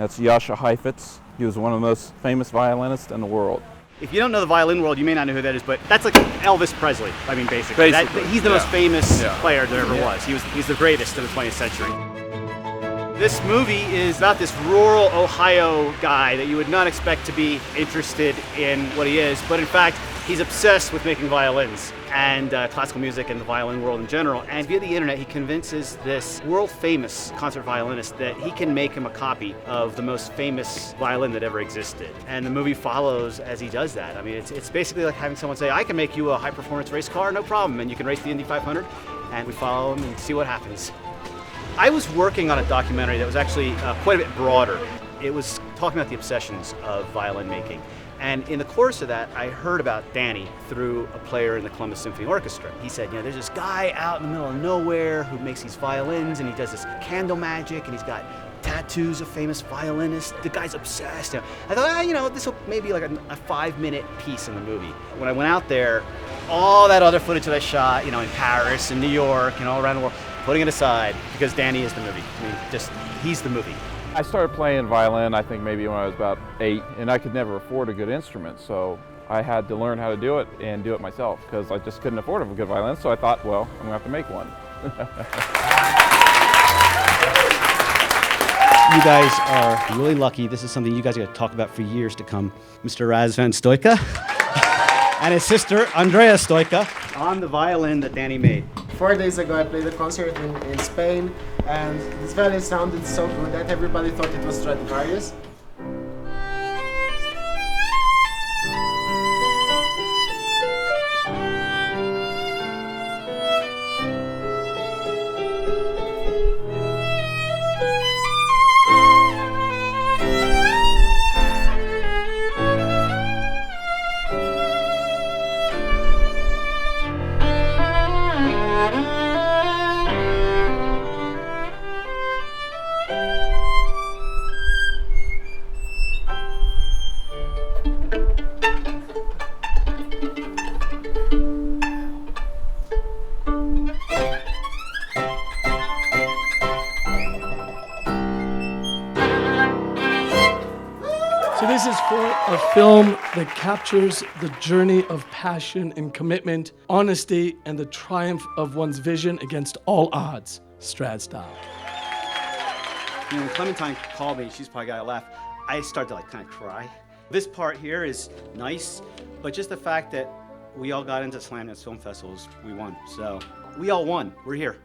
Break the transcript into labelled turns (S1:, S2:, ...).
S1: That's Jascha Heifetz. He was one of the most famous violinists in the world.
S2: If you don't know the violin world, you may not know who that is, but that's like Elvis Presley. I mean, basically. He's the most famous player there ever was. He's the greatest of the 20th century. This movie is about this rural Ohio guy that you would not expect to be interested in what he is, but in fact, he's obsessed with making violins and classical music and the violin world in general. And via the internet, he convinces this world-famous concert violinist that he can make him a copy of the most famous violin that ever existed. And the movie follows as he does that. I mean, it's basically like having someone say, I can make you a high-performance race car, no problem, and you can race the Indy 500. And we follow him and see what happens. I was working on a documentary that was actually quite a bit broader. It was talking about the obsessions of violin making. And in the course of that, I heard about Danny through a player in the Columbus Symphony Orchestra. He said, you know, there's this guy out in the middle of nowhere who makes these violins, and he does this candle magic, and he's got tattoos of famous violinists. The guy's obsessed. I thought, this will maybe like a 5-minute piece in the movie. When I went out there, all that other footage that I shot, in Paris and New York and all around the world, putting it aside because Danny is the movie. I mean, he's the movie.
S1: I started playing violin, I think maybe when I was about 8, and I could never afford a good instrument, so I had to learn how to do it and do it myself because I just couldn't afford a good violin, so I thought, well, I'm going to have to make one.
S2: You guys are really lucky. This is something you guys are going to talk about for years to come. Mr. Razvan Stoica and his sister, Andreea Stoica, on the violin that Danny made.
S3: 4 days ago, I played a concert in Spain, and this violin sounded so good that everybody thought it was Stradivarius.
S4: So this is for a film that captures the journey of passion and commitment, honesty, and the triumph of one's vision against all odds. STRAD STYLE.
S2: When Clementine called me, she's probably got to laugh, I started to kind of cry. This part here is nice, but just the fact that we all got into Slamdance Film Festivals, we won. So we all won. We're here.